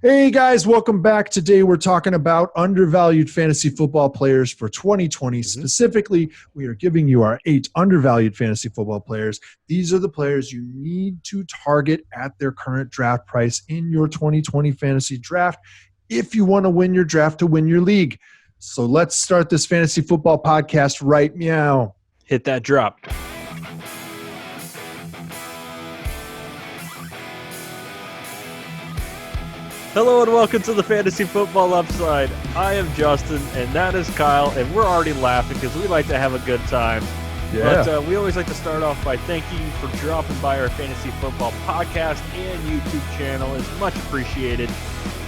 Hey guys, welcome back. Today we're talking about undervalued fantasy football players for 2020. Specifically, we are giving you our 8 undervalued fantasy football players. These are the players you need to target at their current draft price in your 2020 fantasy draft if you want to win your draft to win your league. So let's start this fantasy football podcast right meow. Hit that drop. Hello and welcome to the Fantasy Football Upside. I am Justin and that is Kyle, and we're already laughing because we like to have a good time. Yeah. But we always like to start off by thanking you for dropping by our Fantasy Football podcast and YouTube channel. It's much appreciated.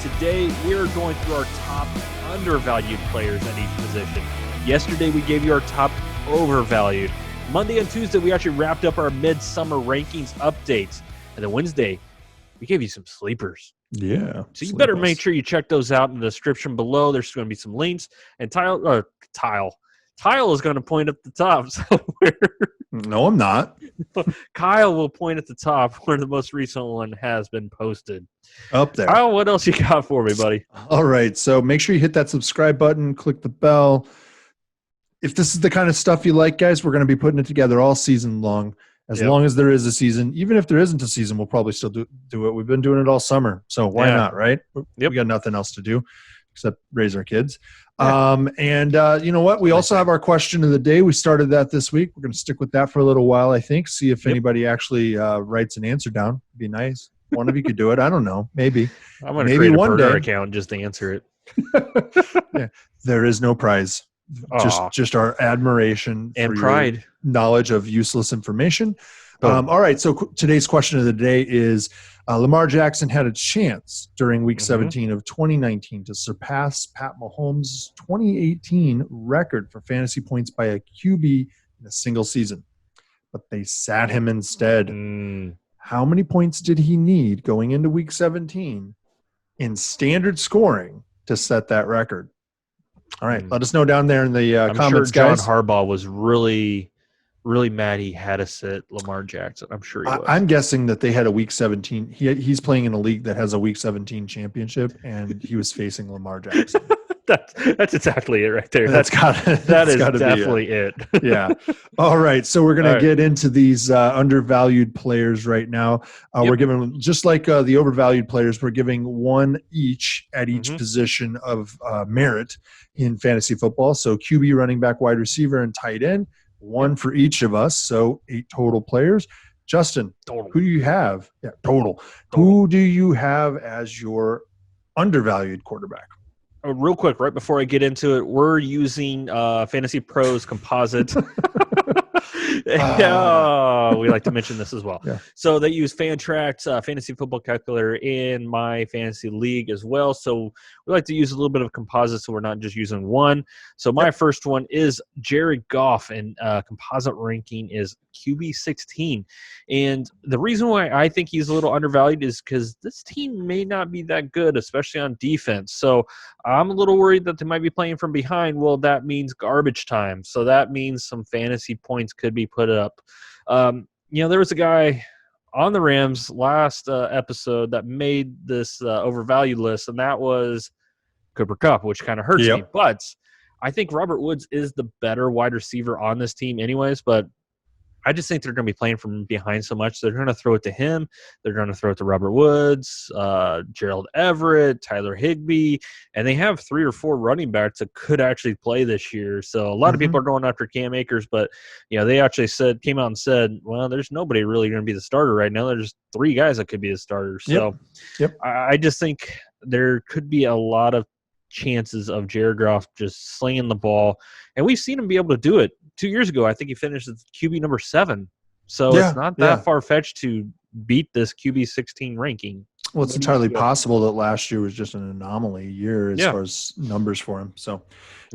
Today we are going through our top undervalued players at each position. Yesterday we gave you our top overvalued. Monday and Tuesday we actually wrapped up our midsummer rankings updates. And then Wednesday we gave you some sleepers. Yeah. So you better make sure you check those out in the description below. There's going to be some links. And Tile is going to point at the top somewhere. No, I'm not. Kyle will point at the top where the most recent one has been posted. Up there. Kyle, what else you got for me, buddy? All right. So make sure you hit that subscribe button, click the bell. If this is the kind of stuff you like, guys, we're going to be putting it together all season long. As long as there is a season. Even if there isn't a season, we'll probably still do it. We've been doing it all summer. So why not, right? We got nothing else to do except raise our kids. Yeah. You know what? We also have our question of the day. We started that this week. We're going to stick with that for a little while, I think. See if anybody actually writes an answer down. It'd be nice. One of you could do it. I don't know. Maybe. I'm going to create a burner account just to answer it. Yeah. There is no prize. Just our admiration and pride, knowledge of useless information. All right. So today's question of the day is: Lamar Jackson had a chance during Week 17 of 2019 to surpass Pat Mahomes' 2018 record for fantasy points by a QB in a single season, but they sat him instead. How many points did he need going into Week 17 in standard scoring to set that record? All right, let us know down there in the comments, sure guys. John Harbaugh was really, really mad he had to sit Lamar Jackson. I'm sure he was. I'm guessing that they had a Week 17. He's playing in a league that has a Week 17 championship, and he was facing Lamar Jackson. That's exactly it right there. That is definitely it. Yeah. All right. So we're going to get into these undervalued players right now. We're giving, just like the overvalued players, we're giving one each at each position of merit in fantasy football. So QB, running back, wide receiver, and tight end, one for each of us. So 8 total players. Justin, who do you have? Yeah, total. Who do you have as your undervalued quarterback? Real quick, right before I get into it, we're using Fantasy Pros Composite. We like to mention this as well. Yeah. So they use Fantrax, Fantasy Football Calculator in my fantasy league as well. So we like to use a little bit of composite so we're not just using one. So my first one is Jared Goff, and composite ranking is QB 16. And the reason why I think he's a little undervalued is because this team may not be that good, especially on defense. So I'm a little worried that they might be playing from behind. Well, that means garbage time. So that means some fantasy points could be put up. There was a guy on the Rams last episode that made this overvalued list, and that was Cooper Kupp, which kind of hurts me. But I think Robert Woods is the better wide receiver on this team anyways, but I just think they're going to be playing from behind so much. They're going to throw it to him. They're going to throw it to Robert Woods, Gerald Everett, Tyler Higbee, and they have 3 or 4 running backs that could actually play this year. So a lot of people are going after Cam Akers, but they actually came out and said, well, there's nobody really going to be the starter right now. There's 3 guys that could be the starters. So I just think there could be a lot of chances of Jared Goff just slinging the ball, and we've seen him be able to do it. 2 years ago, I think he finished as QB number 7. So it's not that far-fetched to beat this QB 16 ranking. Well, it's entirely possible that last year was just an anomaly year as far as numbers for him. So,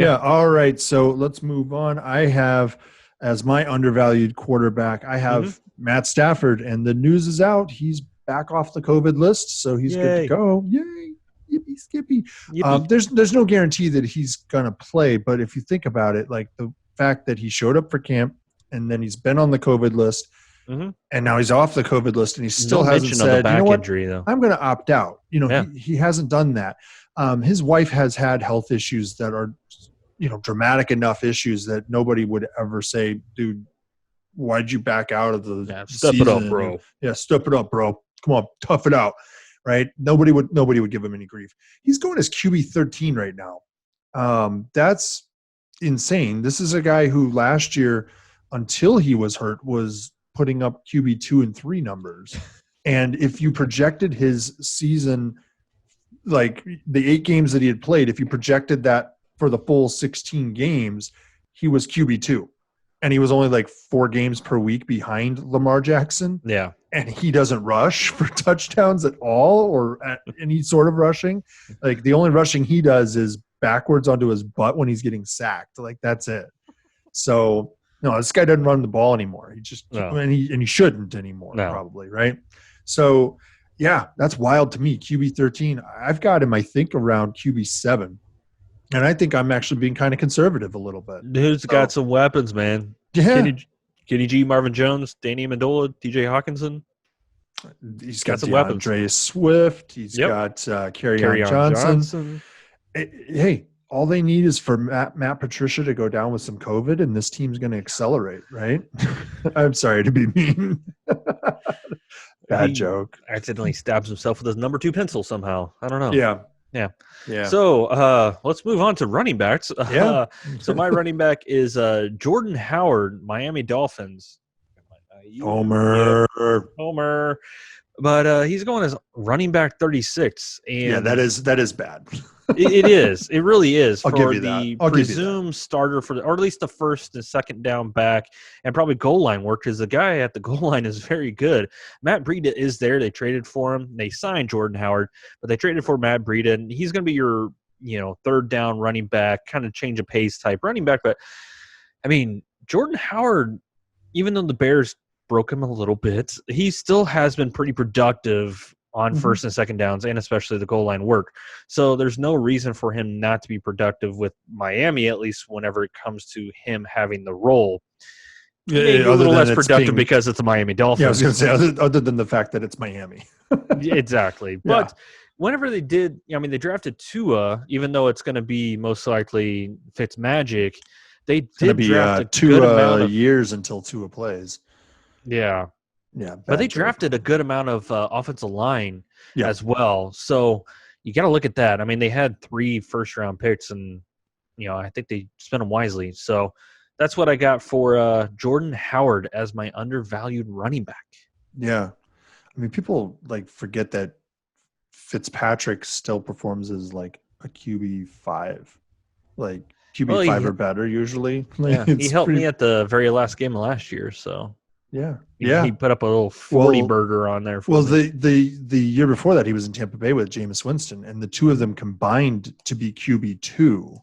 all right. So let's move on. I have, as my undervalued quarterback, I have Matt Stafford, and the news is out. He's back off the COVID list, so he's good to go. Yay. Yippee, skippy. There's no guarantee that he's going to play, but if you think about it, like the fact that he showed up for camp and then he's been on the COVID list, And now he's off the COVID list, and he still no hasn't mention said, of the back you know what, injury, though. I'm going to opt out. Yeah. He hasn't done that. His wife has had health issues that are, dramatic enough issues that nobody would ever say, dude, why'd you back out of the step season? it up, bro. Yeah, step it up, bro. Come on, tough it out. Right? Nobody would give him any grief. He's going as QB 13 right now. That's insane. This is a guy who last year, until he was hurt, was putting up QB 2 and 3 numbers. And if you projected his season, like the 8 games that he had played, if you projected that for the full 16 games, he was QB 2. And he was only like 4 games per week behind Lamar Jackson. Yeah. And he doesn't rush for touchdowns at all or at any sort of rushing. Like the only rushing he does is backwards onto his butt when he's getting sacked. Like that's it. So no, this guy doesn't run the ball anymore. He just and he shouldn't anymore, probably, right? So yeah, that's wild to me. QB 13. I've got him, I think, around QB 7. And I think I'm actually being kind of conservative a little bit. Dude's got some weapons, man. Yeah. Kenny G, Marvin Jones, Danny Amendola, DJ Hawkinson. He's got some weapons. Swift. He's got Kerryon Johnson. Hey, all they need is for Matt Patricia to go down with some COVID, and this team's going to accelerate, right? I'm sorry to be mean. Bad joke. Accidentally stabs himself with his number 2 pencil somehow. I don't know. Yeah. So let's move on to running backs. Yeah. So my running back is Jordan Howard, Miami Dolphins. Homer. But he's going as running back 36. And yeah, that is bad. It is. It really is. I'll for give you the that. presumed starter or at least the first and second down back, and probably goal line work, because the guy at the goal line is very good. Matt Breida is there. They traded for him. They signed Jordan Howard, but they traded for Matt Breida, and he's going to be your third down running back, kind of change of pace type running back. But I mean, Jordan Howard, even though the Bears broke him a little bit, he still has been pretty productive on first and second downs, and especially the goal line work. So there's no reason for him not to be productive with Miami, at least whenever it comes to him having the role. Maybe a little less productive because it's the Miami Dolphins. Yeah, I was going to say, other than the fact that it's Miami. Exactly. But whenever they did, they drafted Tua, even though it's going to be most likely Fitzmagic, they did draft a good amount of years until Tua plays. Yeah. Yeah, but they drafted a good amount of offensive line as well. So you got to look at that. I mean, they had 3 first-round picks, and I think they spent them wisely. So that's what I got for Jordan Howard as my undervalued running back. Yeah, I mean, people forget that Fitzpatrick still performs as a QB 5, QB 5 or better usually. He helped me at the very last game of last year, so. Yeah. He put up a little 40 burger on there. The year before that, he was in Tampa Bay with Jameis Winston, and the two of them combined to be QB2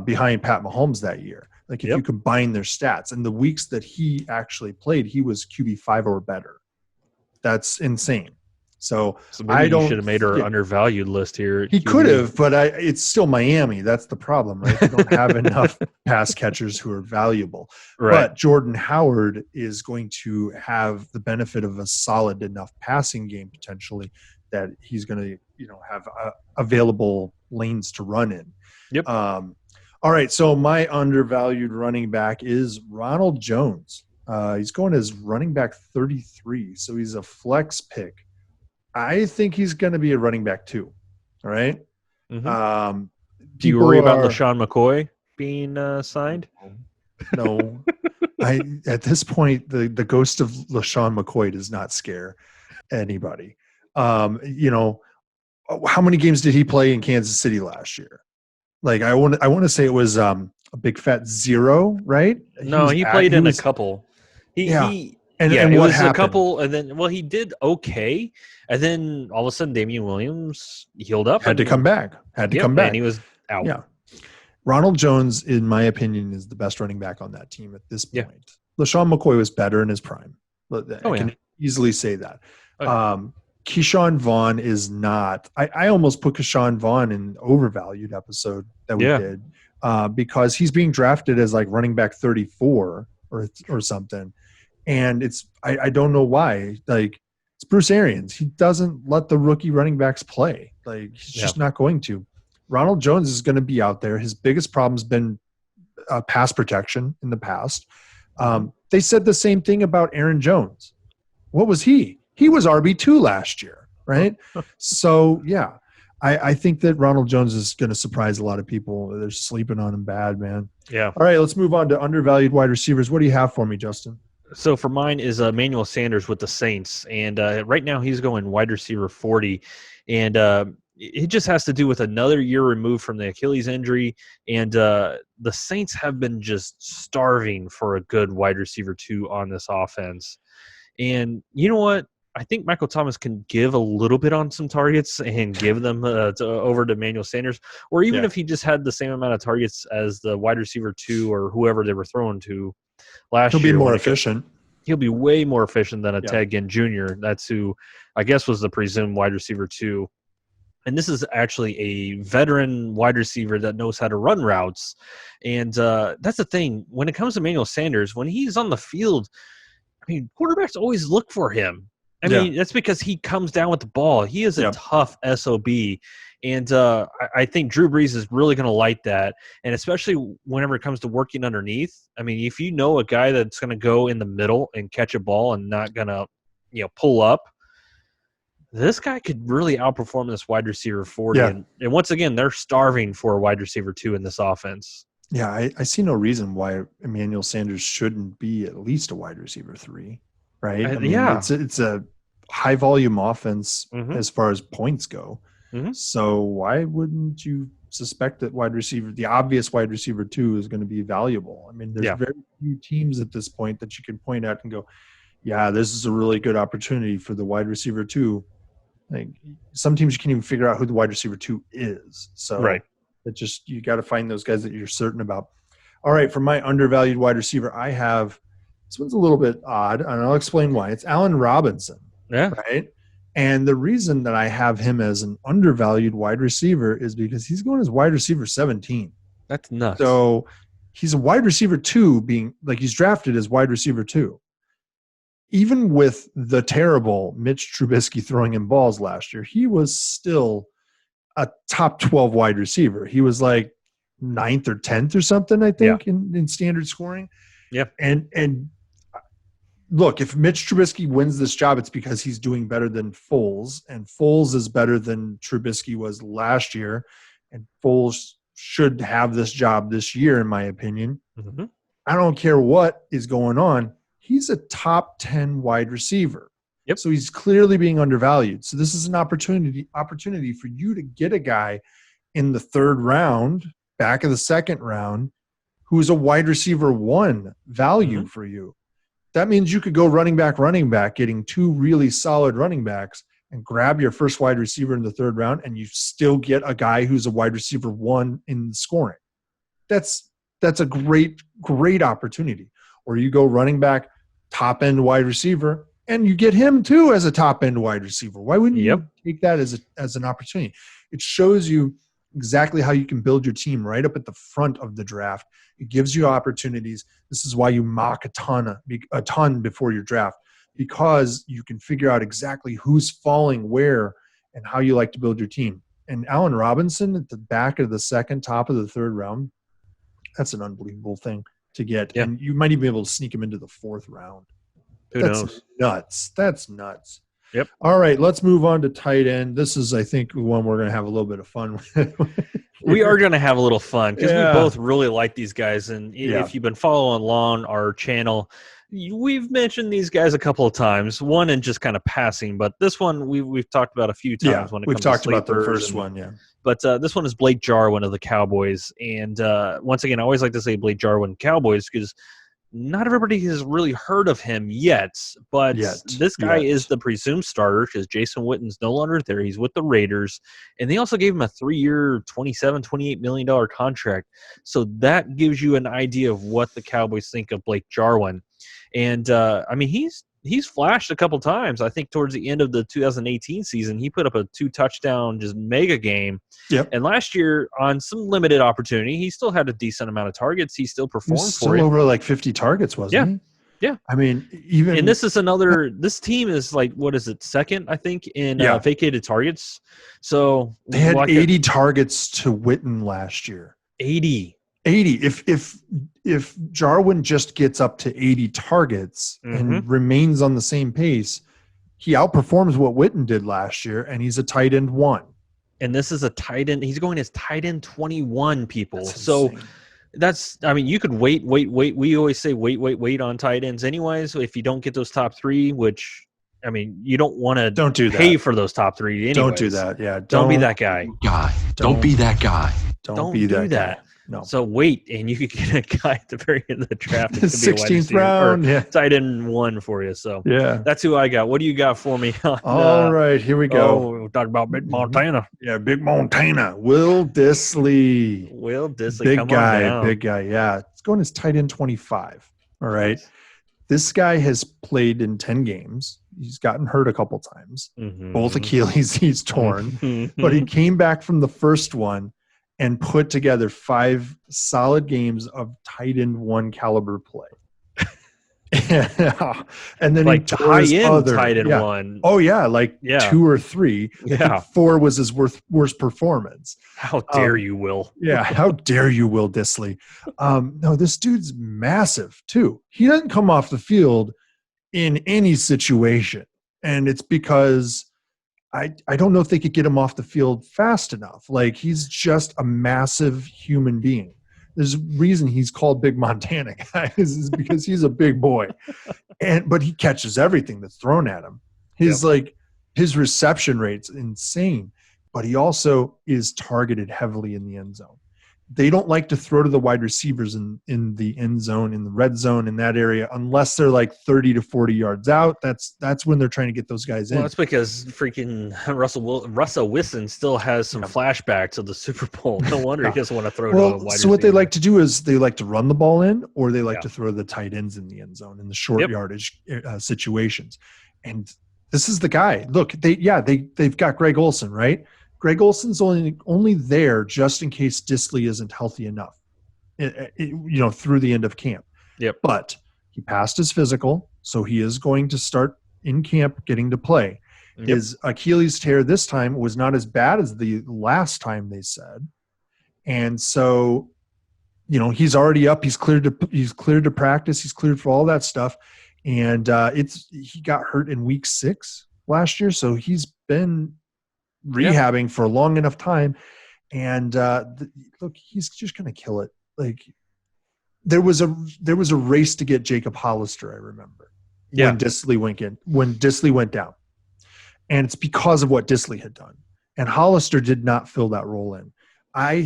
behind Pat Mahomes that year. If you combine their stats, and the weeks that he actually played, he was QB5 or better. That's insane. So maybe you should have made our undervalued list here. He could have, but it's still Miami. That's the problem, right? They don't have enough pass catchers who are valuable. Right. But Jordan Howard is going to have the benefit of a solid enough passing game potentially that he's going to, have available lanes to run in. Yep. All right. So my undervalued running back is Ronald Jones. He's going as running back 33. So he's a flex pick. I think he's going to be a running back too. All right. Mm-hmm. Do you worry about LaShawn McCoy being signed? No. At this point, the ghost of LaShawn McCoy does not scare anybody. How many games did he play in Kansas City last year? I want to say it was a big fat 0, right? No, he played in a couple. And it was happened? A couple, and then he did okay, and then all of a sudden Damian Williams healed up, had to come back, and he was out. Yeah, Ronald Jones, in my opinion, is the best running back on that team at this point. Yeah. LaShawn McCoy was better in his prime. I can easily say that. Keyshawn Vaughn is not. I almost put Keyshawn Vaughn in overvalued episode that we did because he's being drafted as running back 34 or something. And I don't know why. Like, it's Bruce Arians. He doesn't let the rookie running backs play. Like, he's just not going to. Ronald Jones is going to be out there. His biggest problem's been pass protection in the past. They said the same thing about Aaron Jones. What was he? He was RB2 last year, right? So, yeah, I think that Ronald Jones is going to surprise a lot of people. They're sleeping on him bad, man. Yeah. All right, let's move on to undervalued wide receivers. What do you have for me, Justin? So for mine is Emmanuel Sanders with the Saints, and right now he's going wide receiver 40, and it just has to do with another year removed from the Achilles injury, and the Saints have been just starving for a good wide receiver 2 on this offense. And you know what? I think Michael Thomas can give a little bit on some targets and give them over to Emmanuel Sanders, or even if he just had the same amount of targets as the wide receiver 2 or whoever they were throwing to last year. He'll be more efficient. He'll be way more efficient than a Ted Ginn Jr. That's who I guess was the presumed wide receiver 2. And this is actually a veteran wide receiver that knows how to run routes. And that's the thing. When it comes to Emmanuel Sanders, when he's on the field, I mean, quarterbacks always look for him. I mean, that's because he comes down with the ball. He is a tough SOB. And I think Drew Brees is really going to like that. And especially whenever it comes to working underneath. I mean, if you know a guy that's going to go in the middle and catch a ball and not going to, pull up, this guy could really outperform this wide receiver 40. And once again, they're starving for a wide receiver 2 in this offense. Yeah, I see no reason why Emmanuel Sanders shouldn't be at least a wide receiver 3, right? I mean, it's a high volume offense as far as points go. So why wouldn't you suspect that the obvious wide receiver 2 is going to be valuable? I mean, there's very few teams at this point that you can point out and go, yeah, this is a really good opportunity for the wide receiver 2. Like, some teams you can't even figure out who the wide receiver 2 is. So you got to find those guys that you're certain about. All right, for my undervalued wide receiver, I have this one's a little bit odd, and I'll explain why. It's Allen Robinson. Yeah. Right. And the reason that I have him as an undervalued wide receiver is because he's going as wide receiver 17. That's nuts. So he's a wide receiver 2, being like he's drafted as wide receiver 2. Even with the terrible Mitch Trubisky throwing him balls last year, he was still a top 12 wide receiver. He was like 9th or 10th or something, I think, in standard scoring. Yep. And look, if Mitch Trubisky wins this job, it's because he's doing better than Foles, and Foles is better than Trubisky was last year, and Foles should have this job this year, in my opinion. I don't care what is going on. He's a top 10 wide receiver. Yep. So he's clearly being undervalued. So this is an opportunity for you to get a guy in the 3rd round, back of the 2nd round, who is a wide receiver 1 value for you. That means you could go running back, getting 2 really solid running backs and grab your first wide receiver in the 3rd round, and you still get a guy who's a wide receiver 1 in scoring. That's a great opportunity. Or you go running back, top end wide receiver, and you get him too as a top end wide receiver. Why wouldn't you take that as an opportunity? It shows you exactly how you can build your team right up at the front of the draft. It gives you opportunities. This is why you mock a ton before your draft, because you can figure out exactly who's falling where and how you like to build your team. And Allen Robinson at the back of the 2nd, top of the 3rd round, that's an unbelievable thing to get. And you might even be able to sneak him into the 4th round. Who knows? Nuts. That's nuts. Yep. All right, let's move on to tight end. This is, I think, one we're going to have a little bit of fun with. We are going to have a little fun because we both really like these guys. And if you've been following along our channel, we've mentioned these guys a couple of times, one in just kind of passing, but this one we've talked about a few times when it comes to sleepers. We've talked about the first one, But this one is Blake Jarwin of the Cowboys. And once again, I always like to say Blake Jarwin Cowboys because not everybody has really heard of him yet, but this guy is the presumed starter because Jason Witten's no longer there. He's with the Raiders, and they also gave him a 3-year, $28 million contract. So that gives you an idea of what the Cowboys think of Blake Jarwin. And, I mean, he's flashed a couple times. I think towards the end of the 2018 season, he put up a 2-touchdown just mega game. And last year, on some limited opportunity, he still had a decent amount of targets. He still performed still over like 50 targets, wasn't he? Yeah. I mean, even and this is another. This team is like, what is it? Second, I think, in vacated targets. So they had 80 targets to Witten last year. 80. If Jarwin just gets up to 80 targets and remains on the same pace, he outperforms what Witten did last year, and he's a tight end 1. And this is a tight end. He's going as tight end 21, people. That's I mean, you could wait. We always say wait on tight ends anyways. If you don't get those top 3, which, I mean, you don't want to pay for those top 3 anyways. Don't do that. Yeah. Don't be that guy. Don't be that guy. Don't be that guy. No. So wait, and you could get a guy at the very end of the draft. The 16th round, tight end 1 for you. So that's who I got. What do you got for me? All right, here we go. We'll talk about Big Montana. Yeah, Big Montana. Will Dissly. Big guy. Yeah, it's going as tight end 25. All right. This guy has played in 10 games. He's gotten hurt a couple times. Both Achilles he's torn, but he came back from the first one and put together 5 solid games of tight end 1 caliber play. And then like high end tight end 1. Oh yeah, 2 or 3. Yeah, 4 was his worst performance. How dare you, Will? Yeah, how dare you, Will Dissly? No, this dude's massive too. He doesn't come off the field in any situation, and it's because I don't know if they could get him off the field fast enough. Like, he's just a massive human being. There's a reason he's called Big Montana, guys, is because he's a big boy. But he catches everything that's thrown at him. His reception rate's insane, but he also is targeted heavily in the end zone. They don't like to throw to the wide receivers in the end zone, in the red zone, in that area, unless they're like 30 to 40 yards out. That's when they're trying to get those guys in. Well, that's because freaking Russell Wilson still has some flashbacks of the Super Bowl. No wonder he doesn't want to throw to a wide receiver. So what they like to do is they like to run the ball in, or they like to throw the tight ends in the end zone in the short yardage situations. And this is the guy. Look, they've got Greg Olsen, right? Greg Olsen's only there just in case Dissly isn't healthy enough, through the end of camp. Yep. But he passed his physical, so he is going to start in camp getting to play. Yep. His Achilles tear this time was not as bad as the last time they said. And so, he's already up. He's cleared to practice. He's cleared for all that stuff. And he got hurt in week 6 last year, so he's been rehabbing for a long enough time, and look, he's just going to kill it. Like, there was a race to get Jacob Hollister, I remember, when Dissly went down, and it's because of what Dissly had done, and Hollister did not fill that role in.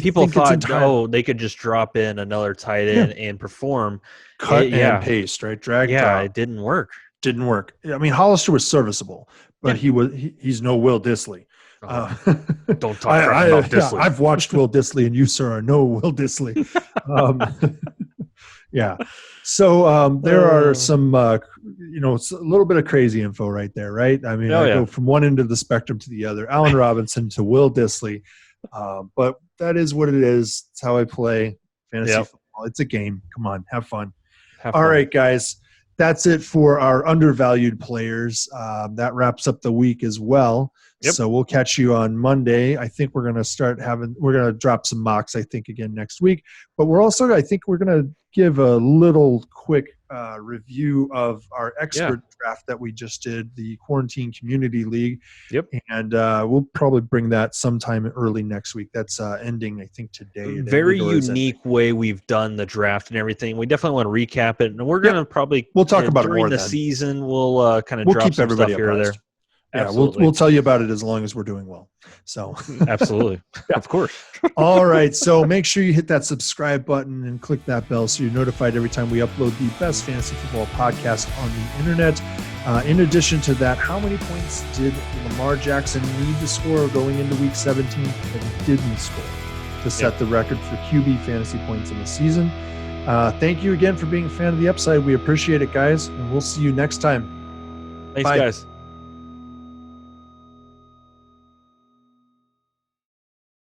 People thought, they could just drop in another tight end and perform, cut and paste, right? Drag. Yeah, it didn't work. I mean, Hollister was serviceable, but he's no Will Dissly. Don't talk about Dissly. I've watched Will Dissly, and you, sir, are no Will Dissly. So there are some, it's a little bit of crazy info right there, right? I mean, I go from one end of the spectrum to the other. Allen Robinson to Will Dissly, but that is what it is. It's how I play fantasy football. It's a game. Come on, have fun. All right, guys. That's it for our undervalued players. That wraps up the week as well. Yep. So we'll catch you on Monday. I think we're going to drop some mocks, I think, again next week. But we're going to give a little quick review of our expert draft that we just did, the Quarantine Community League. Yep. And we'll probably bring that sometime early next week. That's ending, I think, today. Very unique way we've done the draft and everything. We definitely want to recap it. And we're going to we'll talk about it more during the season. We'll kind of drop some stuff here or there. Yeah, we'll tell you about it as long as we're doing well. So absolutely. Of course. All right. So make sure you hit that subscribe button and click that bell so you're notified every time we upload the best fantasy football podcast on the internet. In addition to that, how many points did Lamar Jackson need to score going into week 17 that he didn't score to set the record for QB fantasy points in the season? Thank you again for being a fan of the Upside. We appreciate it, guys, and we'll see you next time. Thanks, guys.